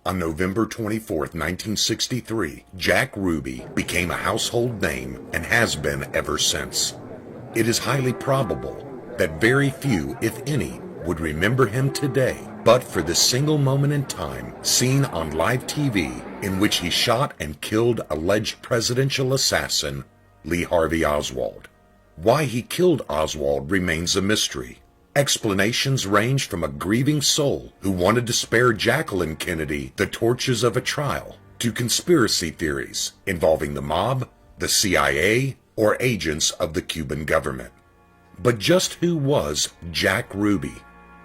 On November 24, 1963, Jack Ruby became a household name and has been ever since. It is highly probable that very few, if any, would remember him today, but for the single moment in time seen on live TV in which he shot and killed alleged presidential assassin Lee Harvey Oswald. Why he killed Oswald remains a mystery. Explanations range from a grieving soul who wanted to spare Jacqueline Kennedy the tortures of a trial, to conspiracy theories involving the mob, the CIA, or agents of the Cuban government. But just who was Jack Ruby?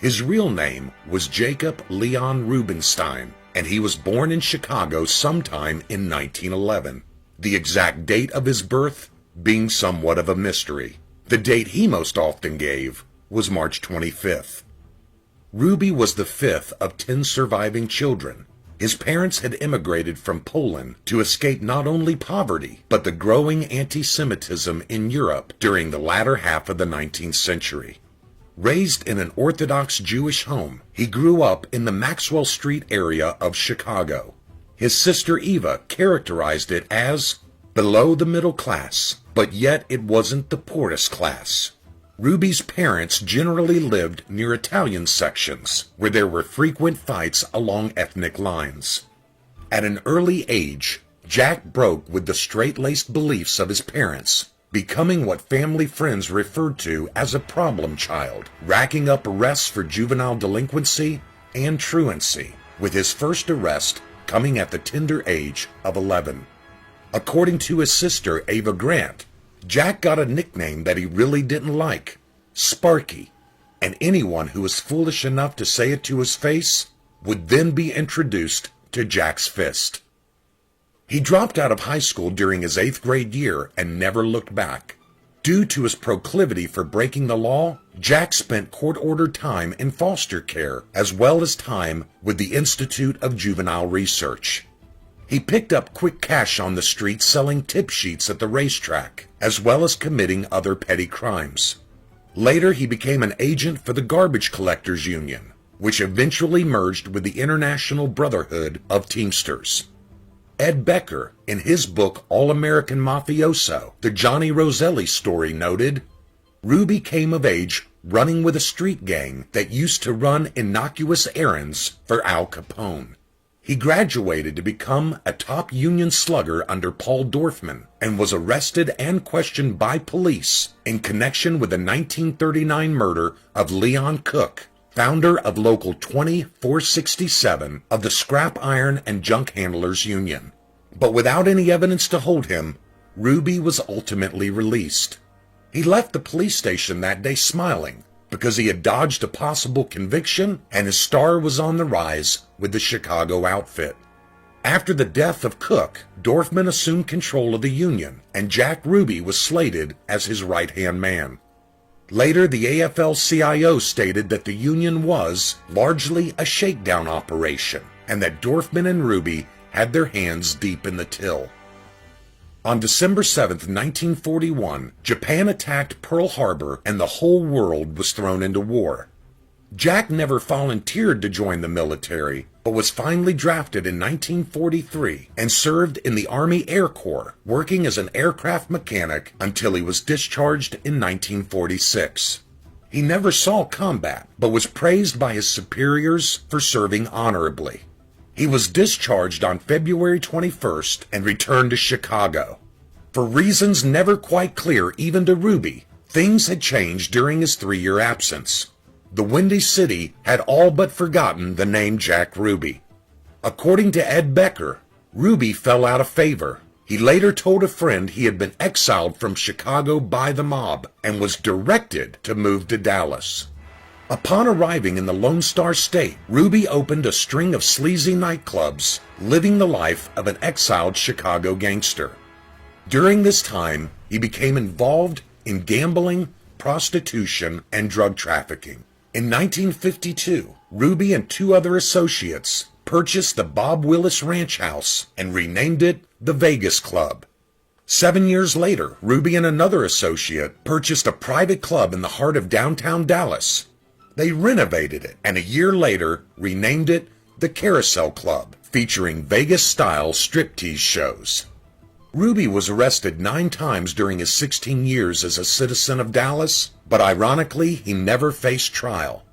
His real name was Jacob Leon Rubenstein, and he was born in Chicago sometime in 1911. The exact date of his birth being somewhat of a mystery. The date he most often gave was March 25th. Ruby was the fifth of 10 surviving children. His parents had immigrated from Poland to escape not only poverty, but the growing anti-Semitism in Europe during the latter half of the 19th century. Raised in an Orthodox Jewish home, he grew up in the Maxwell Street area of Chicago. His sister Eva characterized it as below the middle class, but yet it wasn't the poorest class. Ruby's parents generally lived near Italian sections, where there were frequent fights along ethnic lines. At an early age, Jack broke with the straight-laced beliefs of his parents, becoming what family friends referred to as a problem child, racking up arrests for juvenile delinquency and truancy, with his first arrest coming at the tender age of 11. According to his sister Ava Grant, Jack got a nickname that he really didn't like, Sparky, and anyone who was foolish enough to say it to his face would then be introduced to Jack's fist. He dropped out of high school during his 8th grade year and never looked back. Due to his proclivity for breaking the law, Jack spent court-ordered time in foster care as well as time with the Institute of Juvenile Research. He picked up quick cash on the street selling tip sheets at the racetrack, as well as committing other petty crimes. Later, he became an agent for the Garbage Collectors Union, which eventually merged with the International Brotherhood of Teamsters. Ed Becker, in his book All-American Mafioso, The Johnny Roselli Story, noted, Ruby came of age running with a street gang that used to run innocuous errands for Al Capone. He graduated to become a top Union slugger under Paul Dorfman and was arrested and questioned by police in connection with the 1939 murder of Leon Cook, founder of Local 2467 of the Scrap Iron and Junk Handlers Union. But without any evidence to hold him, Ruby was ultimately released. He left the police station that day smiling, because he had dodged a possible conviction and his star was on the rise with the Chicago outfit. After the death of Cook, Dorfman assumed control of the union, and Jack Ruby was slated as his right-hand man. Later, the AFL-CIO stated that the union was largely a shakedown operation, and that Dorfman and Ruby had their hands deep in the till. On December 7, 1941, Japan attacked Pearl Harbor and the whole world was thrown into war. Jack never volunteered to join the military, but was finally drafted in 1943 and served in the Army Air Corps, working as an aircraft mechanic until he was discharged in 1946. He never saw combat, but was praised by his superiors for serving honorably. He was discharged on February 21st and returned to Chicago. For reasons never quite clear even to Ruby, things had changed during his 3-year absence. The Windy City had all but forgotten the name Jack Ruby. According to Ed Becker, Ruby fell out of favor. He later told a friend he had been exiled from Chicago by the mob and was directed to move to Dallas. Upon arriving in the Lone Star State, Ruby opened a string of sleazy nightclubs, living the life of an exiled Chicago gangster. During this time, he became involved in gambling, prostitution, and drug trafficking. In 1952, Ruby and 2 other associates purchased the Bob Willis Ranch House and renamed it the Vegas Club. 7 years later, Ruby and another associate purchased a private club in the heart of downtown Dallas. They renovated it, and a year later renamed it the Carousel Club, featuring Vegas-style striptease shows. Ruby was arrested 9 times during his 16 years as a citizen of Dallas, but ironically, he never faced trial.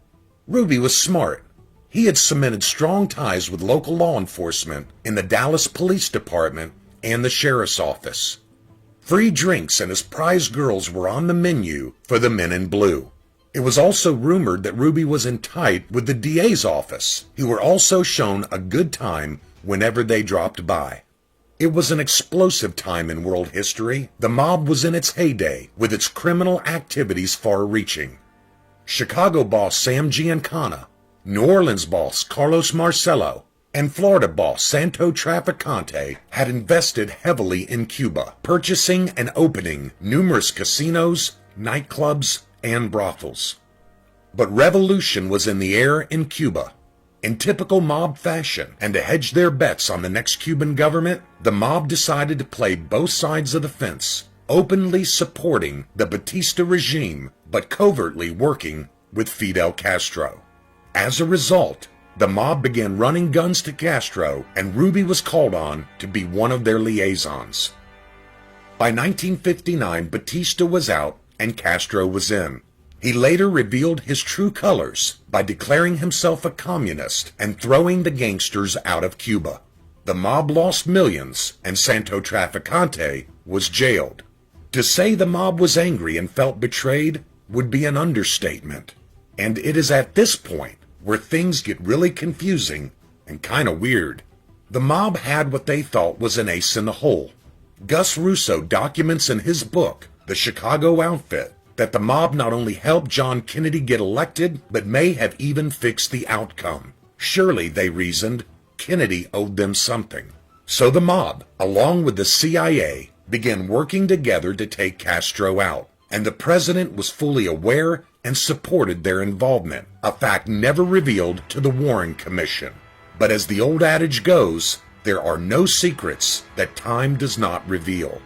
Ruby was smart. He had cemented strong ties with local law enforcement in the Dallas Police Department and the Sheriff's Office. Free drinks and his prize girls were on the menu for the men in blue. It was also rumored that Ruby was in tight with the DA's office, who were also shown a good time whenever they dropped by. It was an explosive time in world history. The mob was in its heyday, with its criminal activities far-reaching. Chicago boss Sam Giancana, New Orleans boss Carlos Marcello, and Florida boss Santo Trafficante had invested heavily in Cuba, purchasing and opening numerous casinos, nightclubs, and brothels. But revolution was in the air in Cuba. In typical mob fashion, and to hedge their bets on the next Cuban government, the mob decided to play both sides of the fence, openly supporting the Batista regime, but covertly working with Fidel Castro. As a result, the mob began running guns to Castro, and Ruby was called on to be one of their liaisons. By 1959, Batista was out and Castro was in. He later revealed his true colors by declaring himself a communist and throwing the gangsters out of Cuba. The mob lost millions, and Santo Trafficante was jailed. To say the mob was angry and felt betrayed would be an understatement. And it is at this point where things get really confusing and kind of weird. The mob had what they thought was an ace in the hole. Gus Russo documents in his book, The Chicago Outfit, that the mob not only helped John Kennedy get elected, but may have even fixed the outcome. Surely, they reasoned, Kennedy owed them something. So the mob, along with the CIA, began working together to take Castro out, and the president was fully aware and supported their involvement, a fact never revealed to the Warren Commission. But as the old adage goes, there are no secrets that time does not reveal.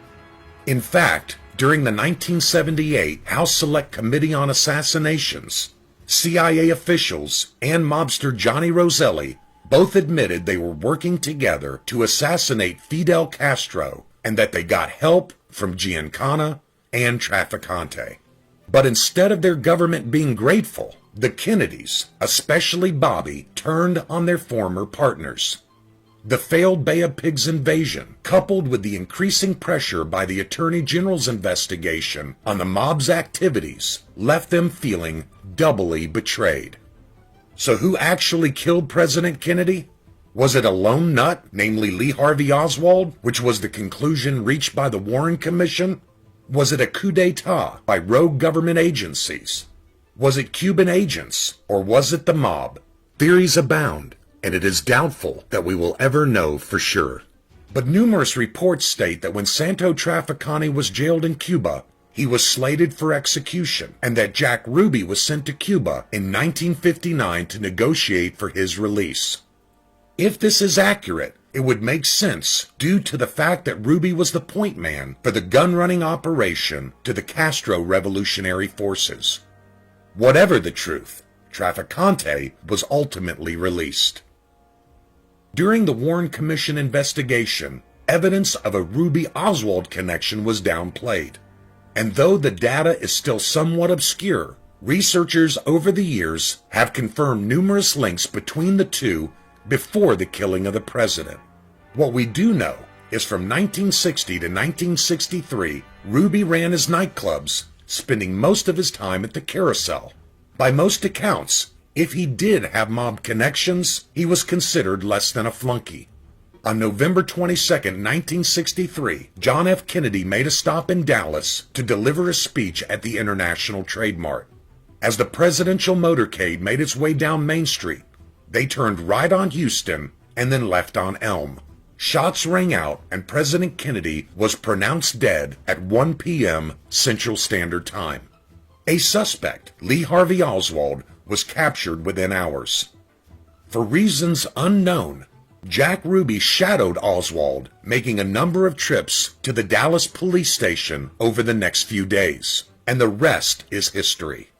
In fact, during the 1978 House Select Committee on Assassinations, CIA officials and mobster Johnny Roselli both admitted they were working together to assassinate Fidel Castro and that they got help from Giancana and Trafficante. But instead of their government being grateful, the Kennedys, especially Bobby, turned on their former partners. The failed Bay of Pigs invasion, coupled with the increasing pressure by the Attorney General's investigation on the mob's activities, left them feeling doubly betrayed. So who actually killed President Kennedy? Was it a lone nut, namely Lee Harvey Oswald, which was the conclusion reached by the Warren Commission? Was it a coup d'etat by rogue government agencies? Was it Cuban agents, or was it the mob? Theories abound, and it is doubtful that we will ever know for sure. But numerous reports state that when Santo Trafficante was jailed in Cuba, he was slated for execution, and that Jack Ruby was sent to Cuba in 1959 to negotiate for his release. If this is accurate, it would make sense due to the fact that Ruby was the point man for the gun-running operation to the Castro revolutionary forces. Whatever the truth, Trafficante was ultimately released. During the Warren Commission investigation, evidence of a Ruby-Oswald connection was downplayed. And though the data is still somewhat obscure, researchers over the years have confirmed numerous links between the two before the killing of the president. What we do know is from 1960 to 1963, Ruby ran his nightclubs, spending most of his time at the Carousel. By most accounts, if he did have mob connections, he was considered less than a flunky. On November 22, 1963, John F. Kennedy made a stop in Dallas to deliver a speech at the International Trade Mart. As the presidential motorcade made its way down Main Street, they turned right on Houston and then left on Elm. Shots rang out and President Kennedy was pronounced dead at 1 p.m. Central Standard Time. A suspect, Lee Harvey Oswald, was captured within hours. For reasons unknown, Jack Ruby shadowed Oswald, making a number of trips to the Dallas police station over the next few days, and the rest is history.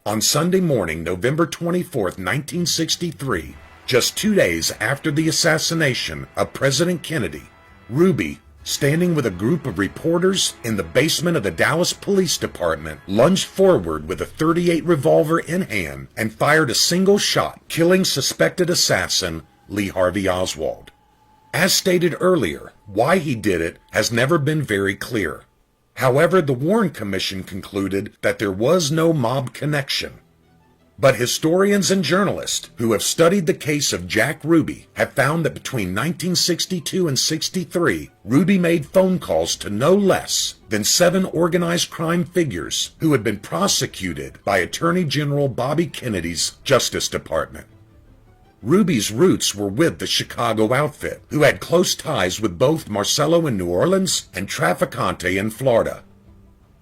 On Sunday morning, November 24, 1963, Just 2 days after the assassination of President Kennedy, Ruby, standing with a group of reporters in the basement of the Dallas Police Department, lunged forward with a .38 revolver in hand and fired a single shot, killing suspected assassin Lee Harvey Oswald. As stated earlier, why he did it has never been very clear. However, the Warren Commission concluded that there was no mob connection. But historians and journalists who have studied the case of Jack Ruby have found that between 1962 and 63, Ruby made phone calls to no less than 7 organized crime figures who had been prosecuted by Attorney General Bobby Kennedy's Justice Department. Ruby's roots were with the Chicago outfit, who had close ties with both Marcello in New Orleans and Trafficante in Florida.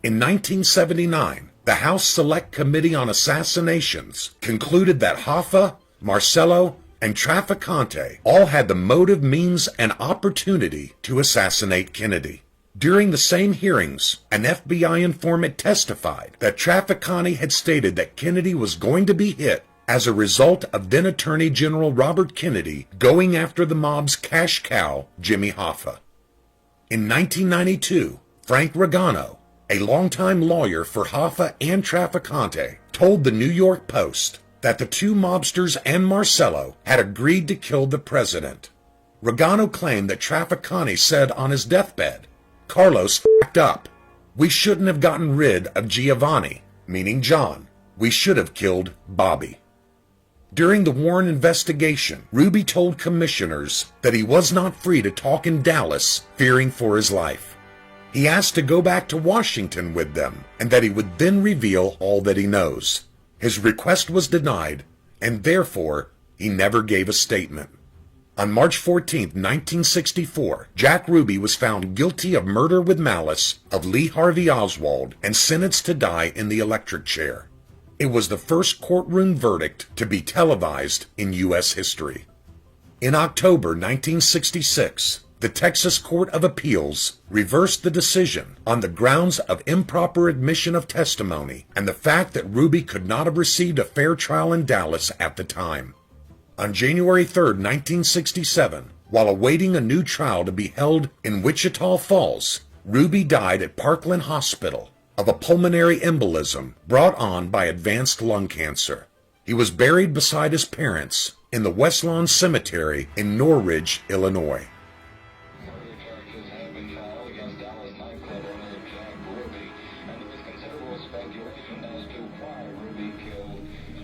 In 1979, the House Select Committee on Assassinations concluded that Hoffa, Marcello, and Trafficante all had the motive, means, and opportunity to assassinate Kennedy. During the same hearings, an FBI informant testified that Trafficante had stated that Kennedy was going to be hit as a result of then Attorney General Robert Kennedy going after the mob's cash cow, Jimmy Hoffa. In 1992, Frank Regano, a longtime lawyer for Hoffa and Trafficante, told the New York Post that the 2 mobsters and Marcello had agreed to kill the president. Regano claimed that Trafficante said on his deathbed, "Carlos f***ed up. We shouldn't have gotten rid of Giovanni," meaning John. "We should have killed Bobby." During the Warren investigation, Ruby told commissioners that he was not free to talk in Dallas, fearing for his life. He asked to go back to Washington with them, and that he would then reveal all that he knows. His request was denied, and therefore, he never gave a statement. On March 14, 1964, Jack Ruby was found guilty of murder with malice of Lee Harvey Oswald and sentenced to die in the electric chair. It was the first courtroom verdict to be televised in U.S. history. In October 1966, the Texas Court of Appeals reversed the decision on the grounds of improper admission of testimony and the fact that Ruby could not have received a fair trial in Dallas at the time. On January 3, 1967, while awaiting a new trial to be held in Wichita Falls, Ruby died at Parkland Hospital of a pulmonary embolism brought on by advanced lung cancer. He was buried beside his parents in the West Lawn Cemetery in Norridge, Illinois. Speculation as to why Ruby killed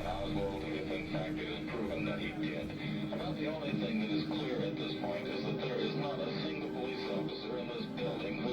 Oswald, if in fact it is proven that he did. About the only thing that is clear at this point is that there is not a single police officer in this building